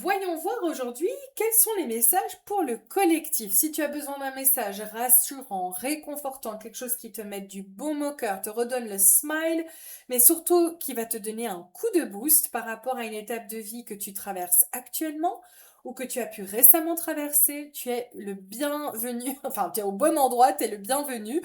Voyons voir aujourd'hui quels sont les messages pour le collectif. Si tu as besoin d'un message rassurant, réconfortant, quelque chose qui te mette du baume au cœur, te redonne le smile, mais surtout qui va te donner un coup de boost par rapport à une étape de vie que tu traverses actuellement ou que tu as pu récemment traverser, tu es le bienvenu, enfin tu es au bon endroit, tu es le bienvenu.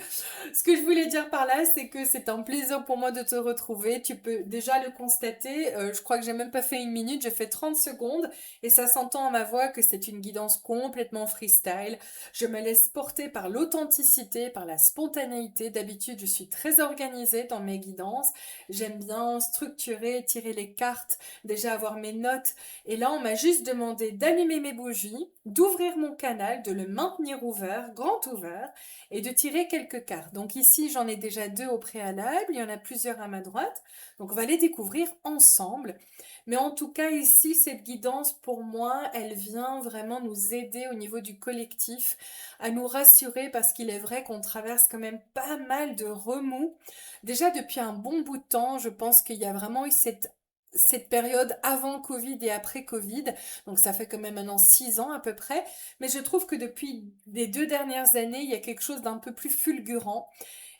Ce que je voulais dire par là, c'est que c'est un plaisir pour moi de te retrouver. Tu peux déjà le constater. Je crois que j'ai même pas fait une minute, j'ai fait 30 secondes et ça s'entend à ma voix que c'est une guidance complètement freestyle. Je me laisse porter par l'authenticité, par la spontanéité. D'habitude, je suis très organisée dans mes guidances. J'aime bien structurer, tirer les cartes, déjà avoir mes notes. Et là, on m'a juste demandé d'allumer mes bougies, d'ouvrir mon canal, de le maintenir ouvert, grand ouvert et de tirer quelques cartes. Donc ici, j'en ai déjà deux au préalable, il y en a plusieurs à ma droite. Donc on va les découvrir ensemble. Mais en tout cas, ici, cette guidance, pour moi, elle vient vraiment nous aider au niveau du collectif, à nous rassurer parce qu'il est vrai qu'on traverse quand même pas mal de remous. Déjà depuis un bon bout de temps, je pense qu'il y a vraiment eu cette période avant Covid et après Covid, donc ça fait quand même maintenant 6 ans à peu près, mais je trouve que depuis les 2 dernières années, il y a quelque chose d'un peu plus fulgurant.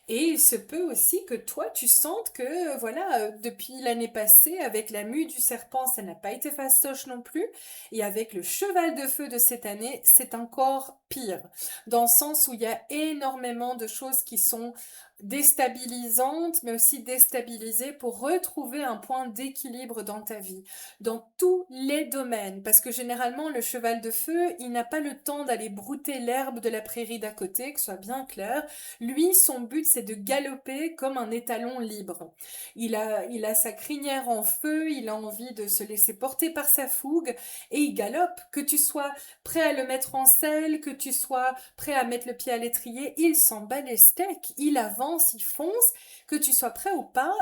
Et il se peut aussi que toi, tu sentes que, voilà, depuis l'année passée, avec la mue du serpent, ça n'a pas été fastoche non plus. Et avec le cheval de feu de cette année, c'est encore pire. Dans le sens où il y a énormément de choses qui sont déstabilisantes, mais aussi déstabilisées pour retrouver un point d'équilibre dans ta vie, dans tous les domaines. Parce que généralement, le cheval de feu, il n'a pas le temps d'aller brouter l'herbe de la prairie d'à côté, que ce soit bien clair. Lui, son but, c'est de galoper comme un étalon libre. Il a sa crinière en feu, il a envie de se laisser porter par sa fougue et il galope. Que tu sois prêt à le mettre en selle, que tu sois prêt à mettre le pied à l'étrier, il s'en bat les steaks, il avance, il fonce, que tu sois prêt ou pas,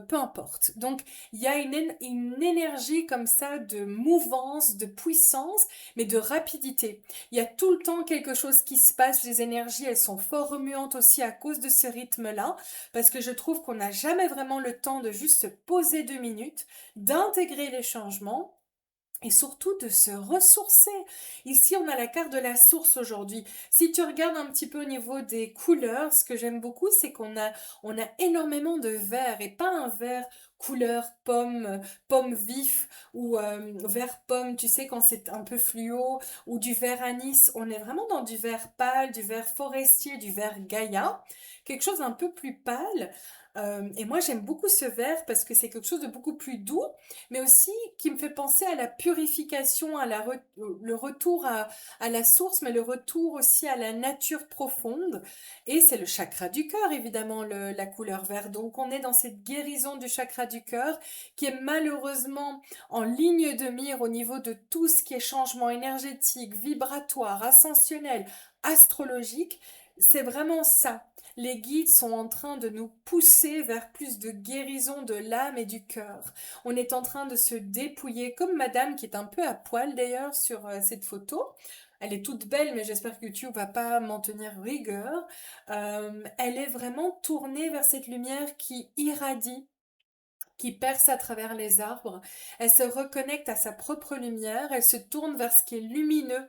peu importe. Donc, il y a une énergie comme ça de mouvance, de puissance, mais de rapidité. Il y a tout le temps quelque chose qui se passe, les énergies, elles sont fort remuantes aussi à cause de ce rythme-là, parce que je trouve qu'on n'a jamais vraiment le temps de juste se poser 2 minutes, d'intégrer les changements et surtout de se ressourcer. Ici, on a la carte de la source aujourd'hui. Si tu regardes un petit peu au niveau des couleurs, ce que j'aime beaucoup, c'est qu'on a énormément de vert et pas un vert couleur pomme, pomme vif ou vert pomme, tu sais, quand c'est un peu fluo, ou du vert anis. On est vraiment dans du vert pâle, du vert forestier, du vert Gaïa, quelque chose un peu plus pâle. Et moi, j'aime beaucoup ce vert parce que c'est quelque chose de beaucoup plus doux mais aussi qui me fait penser à la purification, le retour à la source, mais le retour aussi à la nature profonde. Et c'est le chakra du cœur, évidemment, la couleur vert. Donc on est dans cette guérison du chakra du cœur qui est malheureusement en ligne de mire au niveau de tout ce qui est changement énergétique, vibratoire, ascensionnel, astrologique. C'est vraiment ça. Les guides sont en train de nous pousser vers plus de guérison de l'âme et du cœur. On est en train de se dépouiller, comme madame qui est un peu à poil d'ailleurs sur cette photo. Elle est toute belle, mais j'espère que YouTube va pas m'en tenir rigueur. Elle est vraiment tournée vers cette lumière qui irradie, qui perce à travers les arbres. Elle se reconnecte à sa propre lumière, elle se tourne vers ce qui est lumineux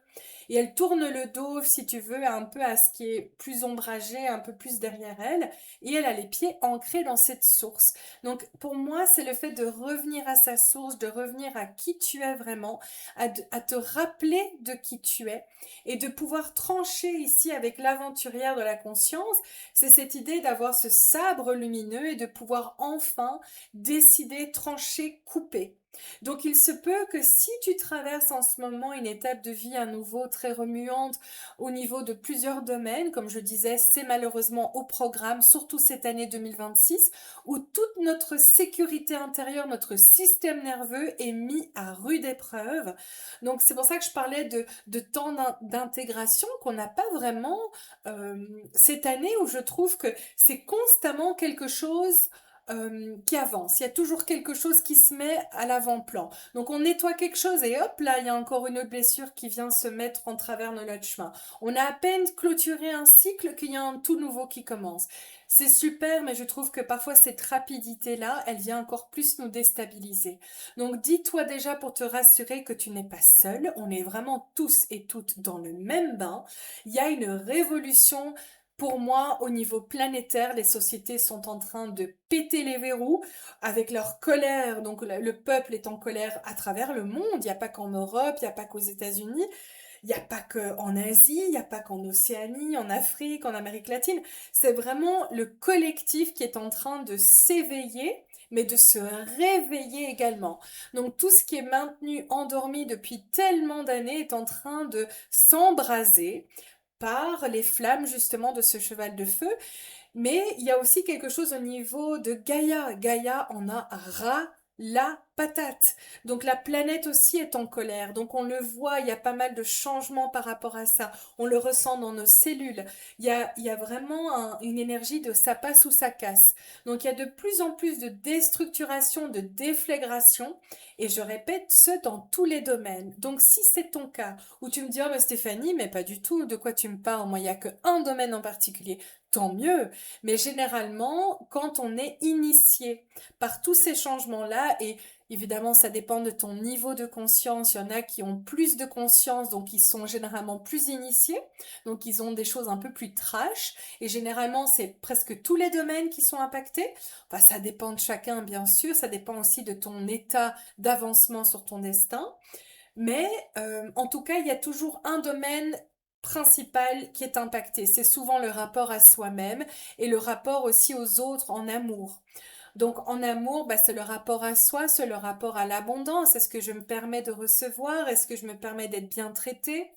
et elle tourne le dos, si tu veux, un peu à ce qui est plus ombragé, un peu plus derrière elle et elle a les pieds ancrés dans cette source. Donc pour moi, c'est le fait de revenir à sa source, de revenir à qui tu es vraiment, à te rappeler de qui tu es et de pouvoir trancher ici avec l'aventurière de la conscience. C'est cette idée d'avoir ce sabre lumineux et de pouvoir enfin décider, trancher, couper. Donc il se peut que si tu traverses en ce moment une étape de vie à nouveau très remuante au niveau de plusieurs domaines, comme je disais, c'est malheureusement au programme, surtout cette année 2026, où toute notre sécurité intérieure, notre système nerveux est mis à rude épreuve. Donc c'est pour ça que je parlais de temps d'intégration qu'on n'a pas vraiment cette année où je trouve que c'est constamment quelque chose qui avance. Il y a toujours quelque chose qui se met à l'avant-plan. Donc on nettoie quelque chose et hop, là, il y a encore une autre blessure qui vient se mettre en travers de notre chemin. On a à peine clôturé un cycle qu'il y a un tout nouveau qui commence. C'est super, mais je trouve que parfois cette rapidité-là, elle vient encore plus nous déstabiliser. Donc dis-toi déjà pour te rassurer que tu n'es pas seul, on est vraiment tous et toutes dans le même bain. Il y a une révolution. Pour moi, au niveau planétaire, les sociétés sont en train de péter les verrous avec leur colère. Donc le peuple est en colère à travers le monde. Il n'y a pas qu'en Europe, il n'y a pas qu'aux États-Unis. Il n'y a pas qu'en Asie, il n'y a pas qu'en Océanie, en Afrique, en Amérique latine. C'est vraiment le collectif qui est en train de s'éveiller, mais de se réveiller également. Donc tout ce qui est maintenu endormi depuis tellement d'années est en train de s'embraser par les flammes justement de ce cheval de feu. Mais il y a aussi quelque chose au niveau de Gaïa. Gaïa en a ras la patate. Donc la planète aussi est en colère. Donc on le voit, il y a pas mal de changements par rapport à ça. On le ressent dans nos cellules. Il y a vraiment une énergie de ça passe ou ça casse. Donc il y a de plus en plus de déstructuration, de déflagration. Et je répète, ce dans tous les domaines. Donc si c'est ton cas, où tu me dis, oh mais Stéphanie, mais pas du tout, de quoi tu me parles? Moi, il n'y a qu'un domaine en particulier. Tant mieux. Mais généralement, quand on est initié par tous ces changements-là, et évidemment, ça dépend de ton niveau de conscience, il y en a qui ont plus de conscience, donc ils sont généralement plus initiés, donc ils ont des choses un peu plus trash, et généralement, c'est presque tous les domaines qui sont impactés. Enfin, ça dépend de chacun, bien sûr, ça dépend aussi de ton état d'avancement sur ton destin. Mais en tout cas, il y a toujours un domaine principal qui est impacté. C'est souvent le rapport à soi-même et le rapport aussi aux autres en amour. Donc en amour, bah, c'est le rapport à soi, c'est le rapport à l'abondance. Est-ce que je me permets de recevoir? Est-ce que je me permets d'être bien traitée?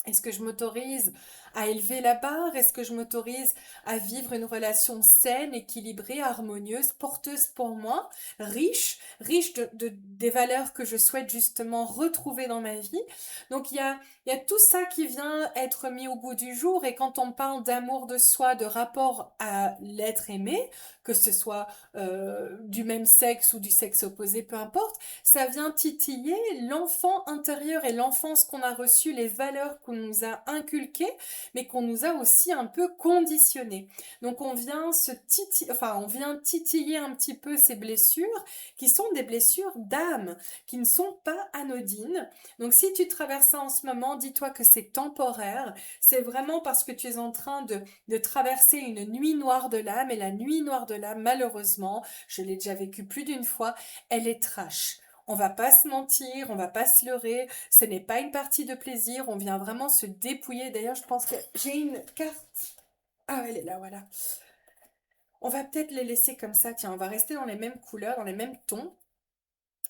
Est-ce que je m'autorise à élever la barre? Est-ce que je m'autorise à vivre une relation saine, équilibrée, harmonieuse, porteuse pour moi, riche des valeurs que je souhaite justement retrouver dans ma vie? Donc il y a tout ça qui vient être mis au goût du jour et quand on parle d'amour de soi, de rapport à l'être aimé, que ce soit du même sexe ou du sexe opposé, peu importe, ça vient titiller l'enfant intérieur et l'enfance qu'on a reçue, les valeurs qu'on nous a inculquées, mais qu'on nous a aussi un peu conditionnées. Donc on vient titiller un petit peu ces blessures qui sont des blessures d'âme, qui ne sont pas anodines. Donc si tu traverses ça en ce moment, dis-toi que c'est temporaire. C'est vraiment parce que tu es en train de traverser une nuit noire de l'âme et la nuit noire de l'âme, malheureusement, je l'ai déjà vécu plus d'une fois, elle est trash. On va pas se mentir, on va pas se leurrer, ce n'est pas une partie de plaisir, on vient vraiment se dépouiller. D'ailleurs, je pense que j'ai une carte. Ah, elle est là, voilà. On va peut-être les laisser comme ça, tiens, on va rester dans les mêmes couleurs, dans les mêmes tons.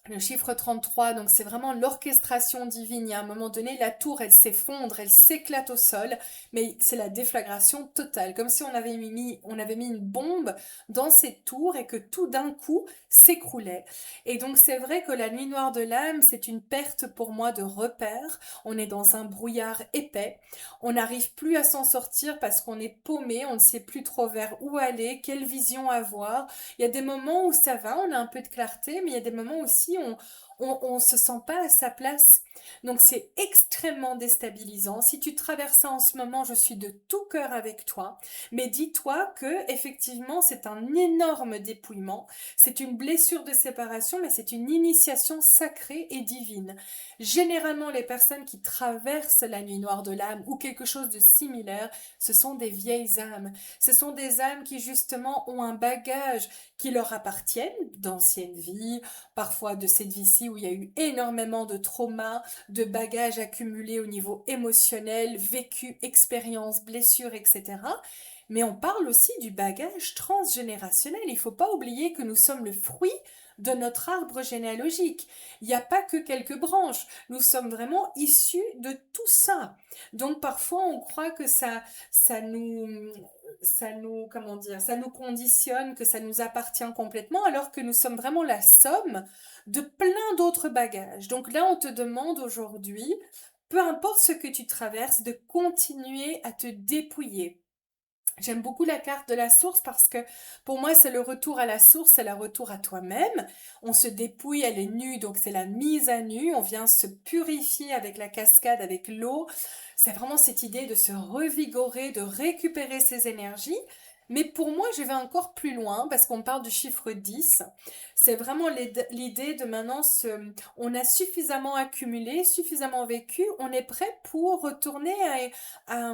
Le chiffre 33, donc c'est vraiment l'orchestration divine. Il y a un moment donné, la tour, elle s'effondre, elle s'éclate au sol, mais c'est la déflagration totale, comme si on avait mis une bombe dans cette tour et que tout d'un coup s'écroulait. Et donc c'est vrai que la nuit noire de l'âme, c'est une perte pour moi de repères. On est dans un brouillard épais. On n'arrive plus à s'en sortir parce qu'on est paumé, on ne sait plus trop vers où aller, quelle vision avoir. Il y a des moments où ça va, on a un peu de clarté, mais il y a des moments aussi où on se sent pas à sa place. Donc c'est extrêmement déstabilisant. Si tu traverses ça en ce moment, je suis de tout cœur avec toi. Mais dis-toi que effectivement, c'est un énorme dépouillement. C'est une blessure de séparation, mais c'est une initiation sacrée et divine. Généralement, les personnes qui traversent la nuit noire de l'âme ou quelque chose de similaire, ce sont des vieilles âmes. Ce sont des âmes qui justement ont un bagage qui leur appartiennent d'anciennes vies, parfois de cette vie-ci où il y a eu énormément de traumas, de bagages accumulés au niveau émotionnel, vécu, expériences, blessures, etc. Mais on parle aussi du bagage transgénérationnel. Il ne faut pas oublier que nous sommes le fruit de notre arbre généalogique. Il n'y a pas que quelques branches. Nous sommes vraiment issus de tout ça. Donc parfois on croit que ça nous, comment dire, ça nous conditionne, que ça nous appartient complètement, alors que nous sommes vraiment la somme de plein d'autres bagages. Donc là, on te demande aujourd'hui, peu importe ce que tu traverses, de continuer à te dépouiller. J'aime beaucoup la carte de la source parce que pour moi, c'est le retour à la source, c'est le retour à toi-même. On se dépouille, elle est nue, donc c'est la mise à nu. On vient se purifier avec la cascade, avec l'eau. C'est vraiment cette idée de se revigorer, de récupérer ses énergies. Mais pour moi, je vais encore plus loin parce qu'on parle du chiffre 10. C'est vraiment l'idée de maintenant, on a suffisamment accumulé, suffisamment vécu, on est prêt pour retourner à,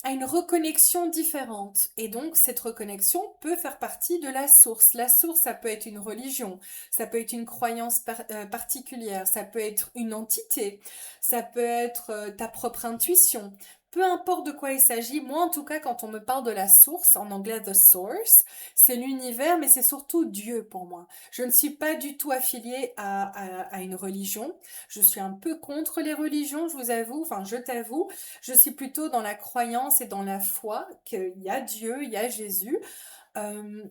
à une reconnexion différente. Et donc, cette reconnexion peut faire partie de la source. La source, ça peut être une religion, ça peut être une croyance particulière, ça peut être une entité, ça peut être ta propre intuition. Peu importe de quoi il s'agit, moi en tout cas quand on me parle de la source, en anglais the source, c'est l'univers mais c'est surtout Dieu pour moi. Je ne suis pas du tout affiliée à une religion, je suis un peu contre les religions, je vous avoue, enfin je t'avoue, je suis plutôt dans la croyance et dans la foi qu'il y a Dieu, il y a Jésus.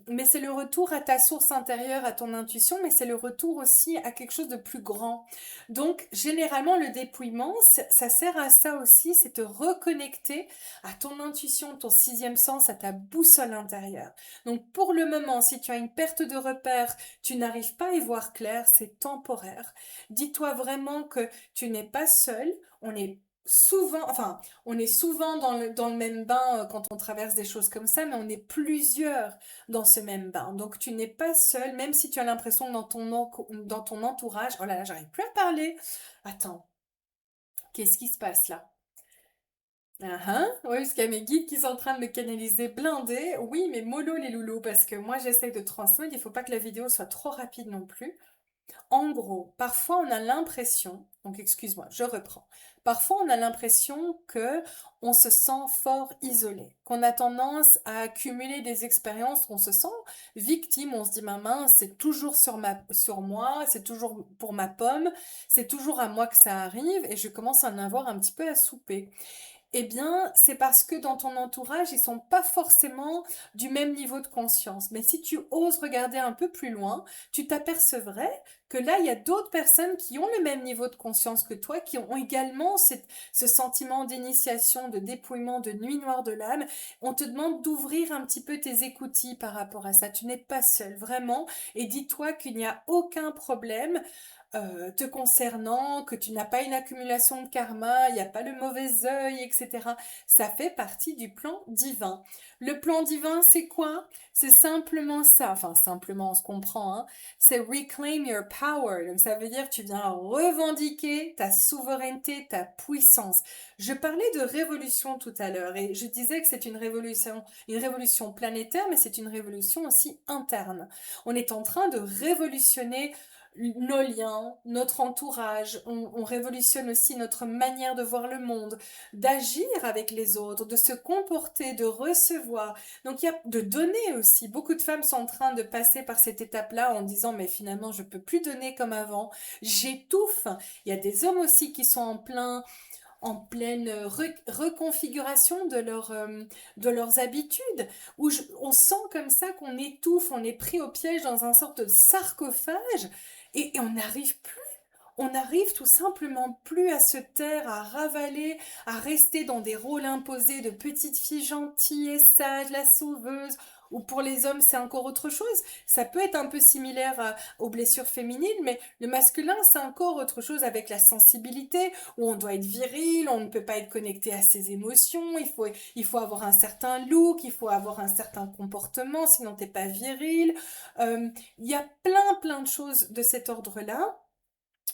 Mais c'est le retour à ta source intérieure, à ton intuition, mais c'est le retour aussi à quelque chose de plus grand. Donc, généralement, le dépouillement, ça sert à ça aussi, c'est te reconnecter à ton intuition, ton sixième sens, à ta boussole intérieure. Donc, pour le moment, si tu as une perte de repère, tu n'arrives pas à y voir clair, c'est temporaire. Dis-toi vraiment que tu n'es pas seul, on est souvent, enfin, on est souvent dans le même bain quand on traverse des choses comme ça, mais on est plusieurs dans ce même bain. Donc tu n'es pas seul, même si tu as l'impression que dans ton entourage, oh là là, j'arrive plus à parler. Attends, qu'est-ce qui se passe là? Ah ah, oui, parce qu'il y a mes guides qui sont en train de me canaliser blindés. Oui, mais mollo les loulous, parce que moi j'essaie de transmettre, il faut pas que la vidéo soit trop rapide non plus. En gros, parfois on a l'impression, donc excuse-moi, je reprends. Parfois on a l'impression que on se sent fort isolé, qu'on a tendance à accumuler des expériences, on se sent victime, on se dit ma main, c'est toujours sur moi, c'est toujours pour ma pomme, c'est toujours à moi que ça arrive et je commence à en avoir un petit peu à souper. Eh bien, c'est parce que dans ton entourage, ils sont pas forcément du même niveau de conscience. Mais si tu oses regarder un peu plus loin, tu t'apercevrais que là, il y a d'autres personnes qui ont le même niveau de conscience que toi, qui ont également ce sentiment d'initiation, de dépouillement, de nuit noire de l'âme. On te demande d'ouvrir un petit peu tes écoutilles par rapport à ça. Tu n'es pas seul, vraiment. Et dis-toi qu'il n'y a aucun problème te concernant, que tu n'as pas une accumulation de karma, il n'y a pas le mauvais œil, etc. Ça fait partie du plan divin. Le plan divin, c'est quoi? C'est simplement ça. Enfin, simplement, on se comprend, hein. C'est reclaim your power. Donc, ça veut dire que tu viens revendiquer ta souveraineté, ta puissance. Je parlais de révolution tout à l'heure et je disais que c'est une révolution planétaire, mais c'est une révolution aussi interne. On est en train de révolutionner nos liens, notre entourage, on révolutionne aussi notre manière de voir le monde, d'agir avec les autres, de se comporter, de recevoir. Donc il y a de donner aussi. Beaucoup de femmes sont en train de passer par cette étape-là en disant mais finalement je peux plus donner comme avant, j'étouffe. Il y a des hommes aussi qui sont en pleine reconfiguration de leurs habitudes, où on sent comme ça qu'on étouffe, on est pris au piège dans un sorte de sarcophage et on n'arrive plus. On n'arrive tout simplement plus à se taire, à ravaler, à rester dans des rôles imposés de petite fille gentille et sage, la sauveuse, ou pour les hommes c'est encore autre chose. Ça peut être un peu similaire aux blessures féminines, mais le masculin c'est encore autre chose avec la sensibilité, où on doit être viril, on ne peut pas être connecté à ses émotions, il faut avoir un certain look, il faut avoir un certain comportement, sinon t'es pas viril. Il y a plein de choses de cet ordre-là.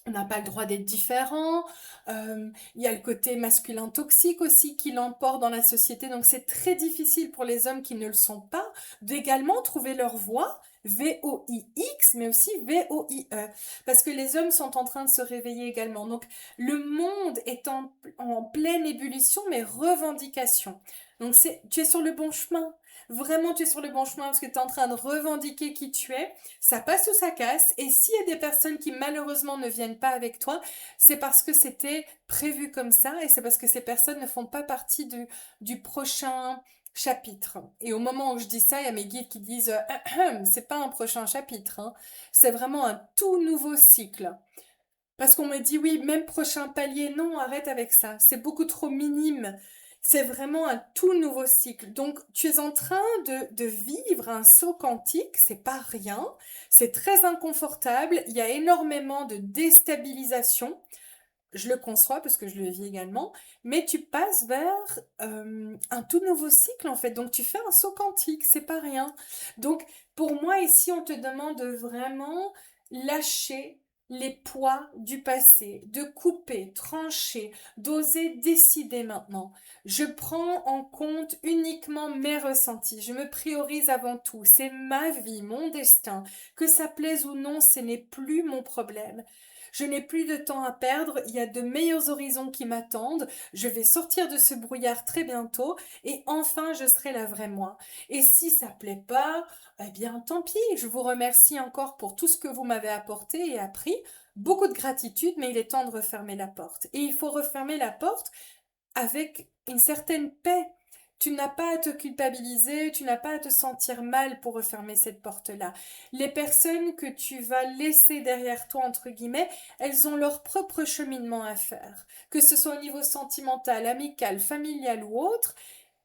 On n'a pas le droit d'être différent. Il y a le côté masculin toxique aussi qui l'emporte dans la société. Donc c'est très difficile pour les hommes qui ne le sont pas d'également trouver leur voie. VOIX, mais aussi VOIE. Parce que les hommes sont en train de se réveiller également. Donc le monde est en pleine ébullition, mais revendication. Donc tu es sur le bon chemin. Vraiment, tu es sur le bon chemin parce que tu es en train de revendiquer qui tu es. Ça passe ou ça casse. Et s'il y a des personnes qui malheureusement ne viennent pas avec toi, c'est parce que c'était prévu comme ça et c'est parce que ces personnes ne font pas partie du prochain chapitre. Et au moment où je dis ça, il y a mes guides qui disent c'est pas un prochain chapitre, hein. C'est vraiment un tout nouveau cycle. Parce qu'on me dit oui, même prochain palier, non, arrête avec ça. C'est beaucoup trop minime. C'est vraiment un tout nouveau cycle. Donc, tu es en train de vivre un saut quantique, c'est pas rien, c'est très inconfortable, il y a énormément de déstabilisation. Je le conçois parce que je le vis également, mais tu passes vers un tout nouveau cycle en fait. Donc tu fais un saut quantique, c'est pas rien. Donc pour moi ici, on te demande de vraiment lâcher les poids du passé, de couper, trancher, d'oser décider maintenant. Je prends en compte uniquement mes ressentis, je me priorise avant tout, c'est ma vie, mon destin. Que ça plaise ou non, ce n'est plus mon problème. Je n'ai plus de temps à perdre, il y a de meilleurs horizons qui m'attendent, je vais sortir de ce brouillard très bientôt et enfin je serai la vraie moi. Et si ça plaît pas, eh bien tant pis, je vous remercie encore pour tout ce que vous m'avez apporté et appris. Beaucoup de gratitude, mais il est temps de refermer la porte. Et il faut refermer la porte avec une certaine paix. Tu n'as pas à te culpabiliser, tu n'as pas à te sentir mal pour refermer cette porte-là. Les personnes que tu vas laisser derrière toi, entre guillemets, elles ont leur propre cheminement à faire. Que ce soit au niveau sentimental, amical, familial ou autre,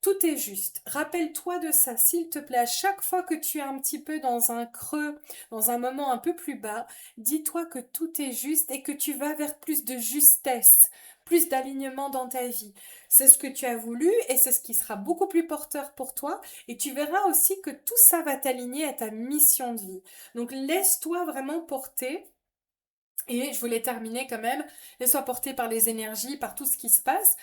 tout est juste. Rappelle-toi de ça, s'il te plaît. À chaque fois que tu es un petit peu dans un creux, dans un moment un peu plus bas, dis-toi que tout est juste et que tu vas vers plus de justesse, plus d'alignement dans ta vie. C'est ce que tu as voulu et c'est ce qui sera beaucoup plus porteur pour toi. Et tu verras aussi que tout ça va t'aligner à ta mission de vie. Donc laisse-toi vraiment porter. Et je voulais terminer quand même, laisse-toi porter par les énergies, par tout ce qui se passe.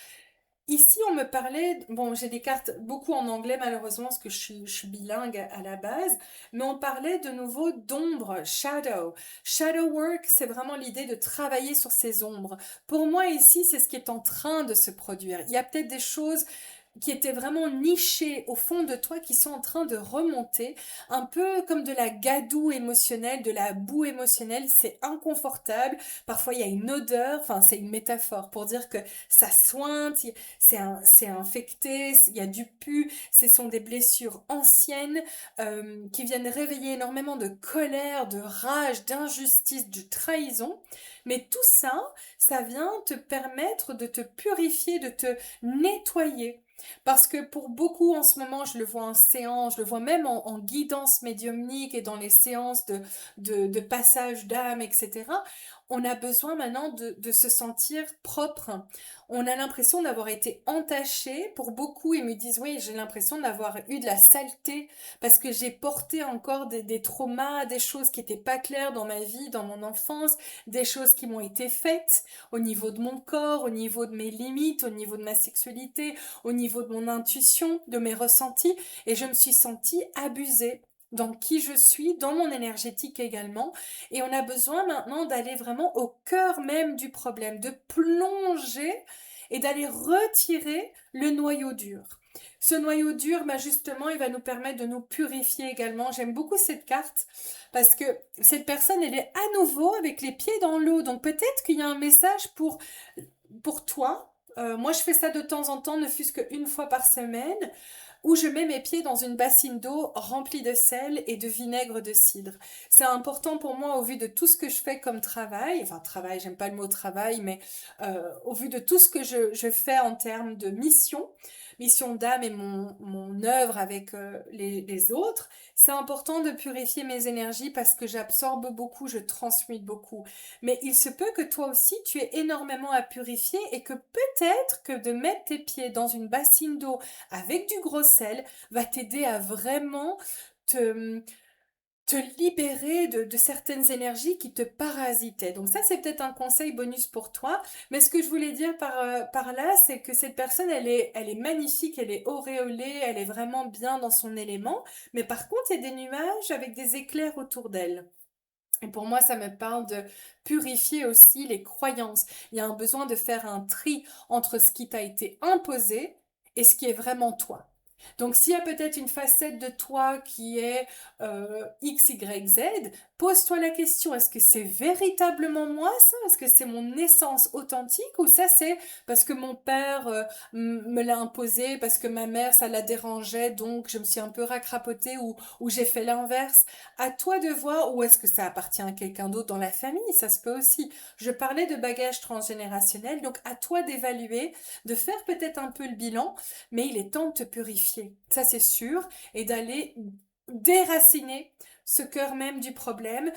Ici, on me parlait, bon, j'ai des cartes beaucoup en anglais malheureusement parce que je suis bilingue à la base, mais on parlait de nouveau d'ombre, shadow. Shadow work, c'est vraiment l'idée de travailler sur ces ombres. Pour moi, ici, c'est ce qui est en train de se produire. Il y a peut-être des choses qui étaient vraiment nichées au fond de toi, qui sont en train de remonter, un peu comme de la gadoue émotionnelle, de la boue émotionnelle, c'est inconfortable, parfois il y a une odeur, enfin c'est une métaphore pour dire que ça sointe, c'est infecté, il y a du pu, ce sont des blessures anciennes qui viennent réveiller énormément de colère, de rage, d'injustice, de trahison, mais tout ça, ça vient te permettre de te purifier, de te nettoyer. Parce que pour beaucoup en ce moment, je le vois en séance, je le vois même en guidance médiumnique et dans les séances de passage d'âme, etc. On a besoin maintenant de se sentir propre. On a l'impression d'avoir été entaché. Pour beaucoup, ils me disent, oui, j'ai l'impression d'avoir eu de la saleté parce que j'ai porté encore des traumas, des choses qui n'étaient pas claires dans ma vie, dans mon enfance, des choses qui m'ont été faites au niveau de mon corps, au niveau de mes limites, au niveau de ma sexualité, au niveau de mon intuition, de mes ressentis, et je me suis sentie abusée dans qui je suis, dans mon énergétique également, et on a besoin maintenant d'aller vraiment au cœur même du problème, de plonger et d'aller retirer le noyau dur. Ce noyau dur, bah justement, il va nous permettre de nous purifier également. J'aime beaucoup cette carte parce que cette personne, elle est à nouveau avec les pieds dans l'eau. Donc peut-être qu'il y a un message pour toi. Moi, je fais ça de temps en temps, ne fût-ce qu'une fois par semaine, où je mets mes pieds dans une bassine d'eau remplie de sel et de vinaigre de cidre. C'est important pour moi au vu de tout ce que je fais comme travail, enfin travail, j'aime pas le mot travail, mais au vu de tout ce que je fais en termes de mission d'âme et mon œuvre avec les autres, c'est important de purifier mes énergies parce que j'absorbe beaucoup, je transmute beaucoup. Mais il se peut que toi aussi, tu aies énormément à purifier et que peut-être que de mettre tes pieds dans une bassine d'eau avec du gros sel va t'aider à vraiment te, te libérer de certaines énergies qui te parasitaient. Donc ça, c'est peut-être un conseil bonus pour toi. Mais ce que je voulais dire par là, c'est que cette personne, elle est magnifique, elle est auréolée, elle est vraiment bien dans son élément. Mais par contre, il y a des nuages avec des éclairs autour d'elle. Et pour moi, ça me parle de purifier aussi les croyances. Il y a un besoin de faire un tri entre ce qui t'a été imposé et ce qui est vraiment toi. Donc s'il y a peut-être une facette de toi qui est X, Y, Z, pose-toi la question, est-ce que c'est véritablement moi ça? Est-ce que c'est mon essence authentique ou ça c'est parce que mon père me l'a imposé, parce que ma mère ça la dérangeait, donc je me suis un peu racrapotée ou j'ai fait l'inverse? À toi de voir, ou est-ce que ça appartient à quelqu'un d'autre dans la famille? Ça se peut aussi. Je parlais de bagages transgénérationnels, donc à toi d'évaluer, de faire peut-être un peu le bilan, mais il est temps de te purifier, ça c'est sûr, et d'aller déraciner ce cœur même du problème.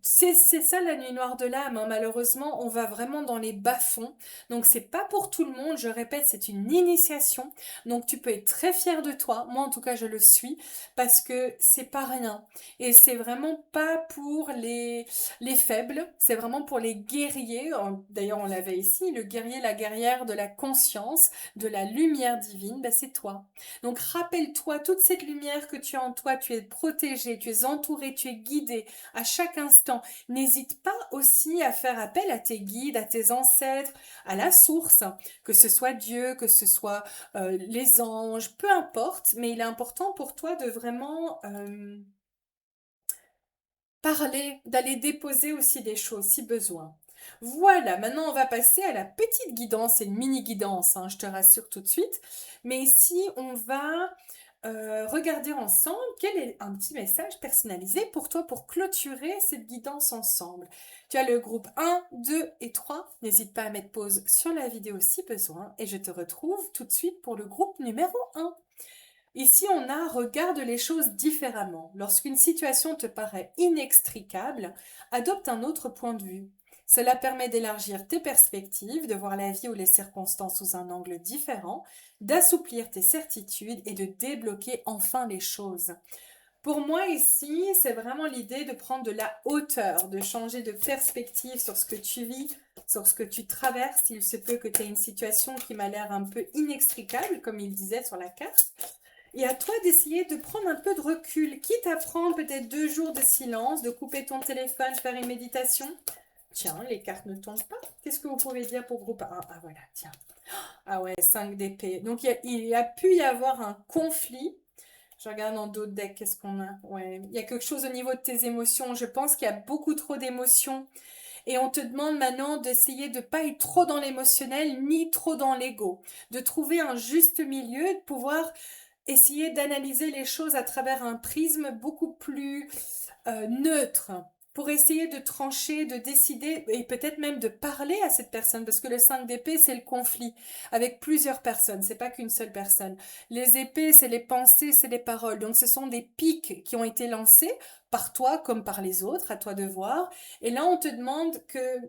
C'est ça la nuit noire de l'âme, hein. Malheureusement, on va vraiment dans les bas-fonds. Donc c'est pas pour tout le monde, je répète, c'est une initiation. Donc tu peux être très fier de toi, moi en tout cas je le suis, parce que c'est pas rien. Et c'est vraiment pas pour les faibles, c'est vraiment pour les guerriers. D'ailleurs on l'avait ici, le guerrier, la guerrière de la conscience, de la lumière divine, ben c'est toi. Donc rappelle-toi toute cette lumière que tu as en toi, tu es protégé, tu es entouré, tu es guidé à chaque instant. N'hésite pas aussi à faire appel à tes guides, à tes ancêtres, à la source, que ce soit Dieu, que ce soit les anges, peu importe, mais il est important pour toi de vraiment parler, d'aller déposer aussi des choses si besoin. Voilà, maintenant on va passer à la petite guidance et une mini guidance, hein, je te rassure tout de suite. Mais ici, on va regarder ensemble quel est un petit message personnalisé pour toi pour clôturer cette guidance ensemble. Tu as le groupe 1, 2 et 3. N'hésite pas à mettre pause sur la vidéo si besoin et je te retrouve tout de suite pour le groupe numéro 1. Ici, on a regarde les choses différemment. Lorsqu'une situation te paraît inextricable, adopte un autre point de vue. Cela permet d'élargir tes perspectives, de voir la vie ou les circonstances sous un angle différent, d'assouplir tes certitudes et de débloquer enfin les choses. Pour moi ici, c'est vraiment l'idée de prendre de la hauteur, de changer de perspective sur ce que tu vis, sur ce que tu traverses. Il se peut que tu aies une situation qui m'a l'air un peu inextricable, comme il disait sur la carte. Et à toi d'essayer de prendre un peu de recul, quitte à prendre peut-être 2 jours de silence, de couper ton téléphone, faire une méditation. Tiens, les cartes ne tombent pas. Qu'est-ce que vous pouvez dire pour groupe 1? Ah voilà, tiens. Ah ouais, 5 d'épée. Donc il y a pu y avoir un conflit. Je regarde dans d'autres decks, qu'est-ce qu'on a? Ouais, il y a quelque chose au niveau de tes émotions. Je pense qu'il y a beaucoup trop d'émotions. Et on te demande maintenant d'essayer de ne pas être trop dans l'émotionnel ni trop dans l'ego. De trouver un juste milieu, de pouvoir essayer d'analyser les choses à travers un prisme beaucoup plus neutre pour essayer de trancher, de décider et peut-être même de parler à cette personne parce que le 5 d'épée c'est le conflit avec plusieurs personnes, c'est pas qu'une seule personne. Les épées c'est les pensées, c'est les paroles. Donc ce sont des pics qui ont été lancés par toi comme par les autres, à toi de voir. Et là on te demande que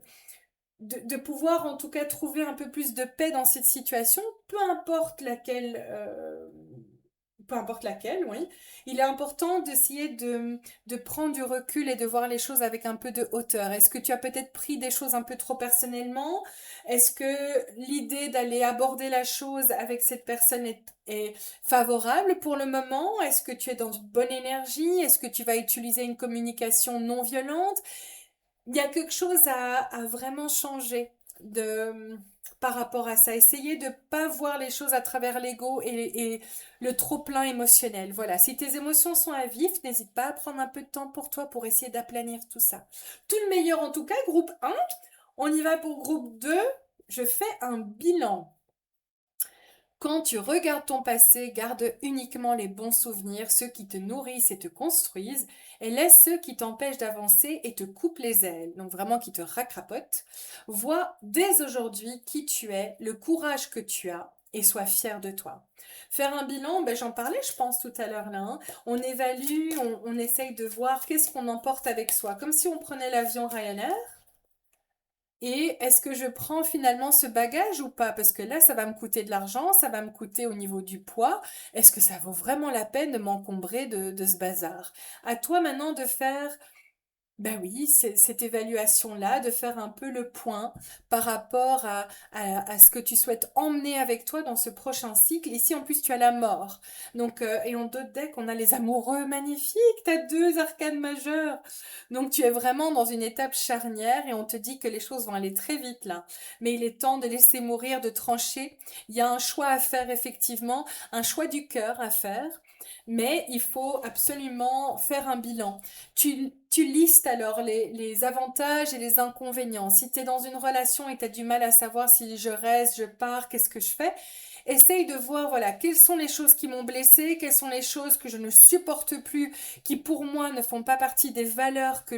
de pouvoir en tout cas trouver un peu plus de paix dans cette situation, peu importe laquelle, oui. Il est important d'essayer de prendre du recul et de voir les choses avec un peu de hauteur. Est-ce que tu as peut-être pris des choses un peu trop personnellement? Est-ce que l'idée d'aller aborder la chose avec cette personne est favorable pour le moment? Est-ce que tu es dans une bonne énergie? Est-ce que tu vas utiliser une communication non violente? Il y a quelque chose à vraiment changer par rapport à ça. Essayer de ne pas voir les choses à travers l'ego et le trop-plein émotionnel. Voilà, si tes émotions sont à vif, n'hésite pas à prendre un peu de temps pour toi pour essayer d'aplanir tout ça. Tout le meilleur en tout cas, groupe 1. On y va pour groupe 2. Je fais un bilan. Quand tu regardes ton passé, garde uniquement les bons souvenirs, ceux qui te nourrissent et te construisent, et laisse ceux qui t'empêchent d'avancer et te coupent les ailes, donc vraiment qui te racrapotent. Vois dès aujourd'hui qui tu es, le courage que tu as, et sois fier de toi. Faire un bilan, ben j'en parlais je pense tout à l'heure là, hein. On évalue, on essaye de voir qu'est-ce qu'on emporte avec soi, comme si on prenait l'avion Ryanair. Et est-ce que je prends finalement ce bagage ou pas? Parce que là, ça va me coûter de l'argent, ça va me coûter au niveau du poids. Est-ce que ça vaut vraiment la peine de m'encombrer de ce bazar? À toi maintenant de faire ben oui, cette évaluation-là, de faire un peu le point par rapport à ce que tu souhaites emmener avec toi dans ce prochain cycle. Ici, en plus, tu as la mort. Donc, et en d'autres decks, on a les amoureux magnifiques. Tu as 2 arcanes majeures. Donc, tu es vraiment dans une étape charnière et on te dit que les choses vont aller très vite là. Mais il est temps de laisser mourir, de trancher. Il y a un choix à faire effectivement, un choix du cœur à faire. mais il faut absolument faire un bilan. Tu listes alors les avantages et les inconvénients. Si tu es dans une relation et tu as du mal à savoir si je reste, je pars, qu'est-ce que je fais, essaye de voir, voilà, quelles sont les choses qui m'ont blessée, quelles sont les choses que je ne supporte plus, qui pour moi ne font pas partie des valeurs que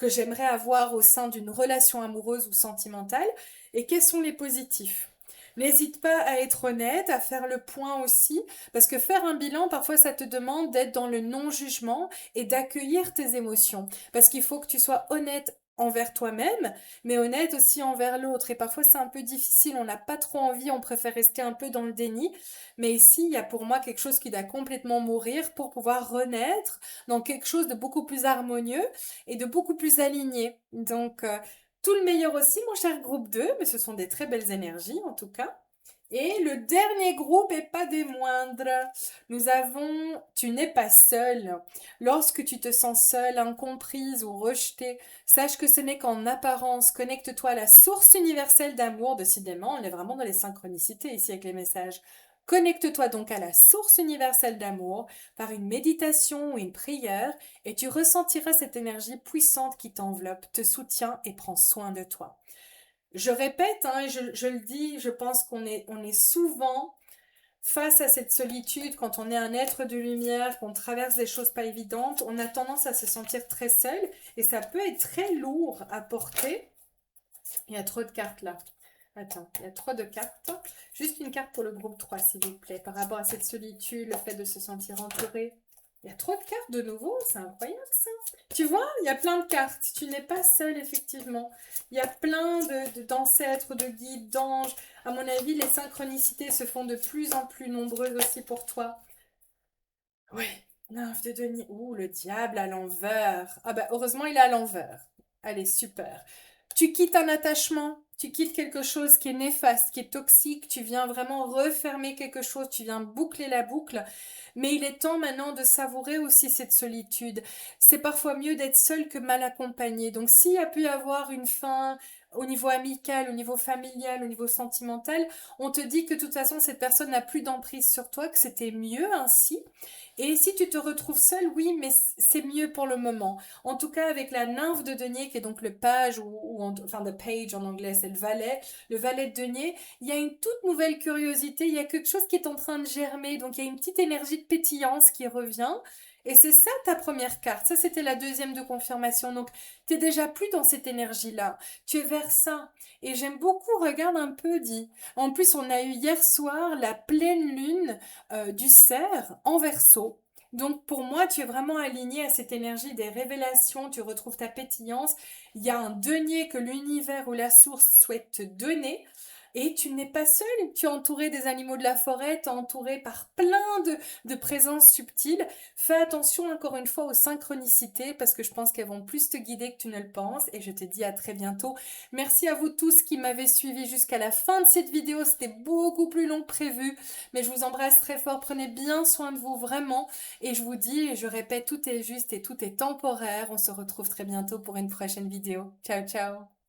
j'aimerais avoir au sein d'une relation amoureuse ou sentimentale, et quels sont les positifs. N'hésite pas à être honnête, à faire le point aussi, parce que faire un bilan, parfois, ça te demande d'être dans le non-jugement et d'accueillir tes émotions. Parce qu'il faut que tu sois honnête envers toi-même, mais honnête aussi envers l'autre. Et parfois, c'est un peu difficile, on n'a pas trop envie, on préfère rester un peu dans le déni. Mais ici, il y a pour moi quelque chose qui doit complètement mourir pour pouvoir renaître dans quelque chose de beaucoup plus harmonieux et de beaucoup plus aligné. Donc, tout le meilleur aussi, mon cher groupe 2, mais ce sont des très belles énergies en tout cas. Et le dernier groupe, et pas des moindres, nous avons Tu n'es pas seul. Lorsque tu te sens seule, incomprise ou rejetée, sache que ce n'est qu'en apparence. Connecte-toi à la source universelle d'amour. Décidément, on est vraiment dans les synchronicités ici avec les messages. Connecte-toi donc à la source universelle d'amour par une méditation ou une prière et tu ressentiras cette énergie puissante qui t'enveloppe, te soutient et prend soin de toi. Je répète, hein, et je le dis, je pense on est souvent face à cette solitude quand on est un être de lumière, qu'on traverse des choses pas évidentes, on a tendance à se sentir très seul et ça peut être très lourd à porter. Il y a trop de cartes là. Attends, il y a trop de cartes. Juste une carte pour le groupe 3, s'il vous plaît, par rapport à cette solitude, le fait de se sentir entouré. Il y a trop de cartes de nouveau, c'est incroyable ça. Tu vois, il y a plein de cartes. Tu n'es pas seul, effectivement. Il y a plein d'ancêtres, de guides, d'anges. À mon avis, les synchronicités se font de plus en plus nombreuses aussi pour toi. Oui, nymphe de Denis. Ouh, le diable à l'envers. Ah bah, heureusement, il est à l'envers. Allez, super. Tu quittes un attachement, tu quittes quelque chose qui est néfaste, qui est toxique, tu viens vraiment refermer quelque chose, tu viens boucler la boucle. Mais il est temps maintenant de savourer aussi cette solitude. C'est parfois mieux d'être seul que mal accompagné. Donc s'il y a pu y avoir une fin au niveau amical, au niveau familial, au niveau sentimental, on te dit que de toute façon cette personne n'a plus d'emprise sur toi, que c'était mieux ainsi. Et si tu te retrouves seul, oui, mais c'est mieux pour le moment. En tout cas, avec la nymphe de denier, qui est donc le page, enfin, the page en anglais, c'est le valet de denier, il y a une toute nouvelle curiosité, il y a quelque chose qui est en train de germer, donc il y a une petite énergie de pétillance qui revient. Et c'est ça ta première carte. Ça, c'était la deuxième de confirmation. Donc, tu es déjà plus dans cette énergie-là. Tu es vers ça. Et j'aime beaucoup, regarde un peu, dit. En plus, on a eu hier soir la pleine lune du cerf en verso. Donc pour moi, tu es vraiment aligné à cette énergie des révélations, tu retrouves ta pétillance. Il y a un denier que l'univers ou la source souhaite te donner. Et tu n'es pas seul, tu es entouré des animaux de la forêt, tu es entouré par plein de présences subtiles. Fais attention encore une fois aux synchronicités parce que je pense qu'elles vont plus te guider que tu ne le penses. Et je te dis à très bientôt. Merci à vous tous qui m'avez suivi jusqu'à la fin de cette vidéo. C'était beaucoup plus long que prévu. Mais je vous embrasse très fort. Prenez bien soin de vous vraiment. Et je vous dis, et je répète, tout est juste et tout est temporaire. On se retrouve très bientôt pour une prochaine vidéo. Ciao, ciao.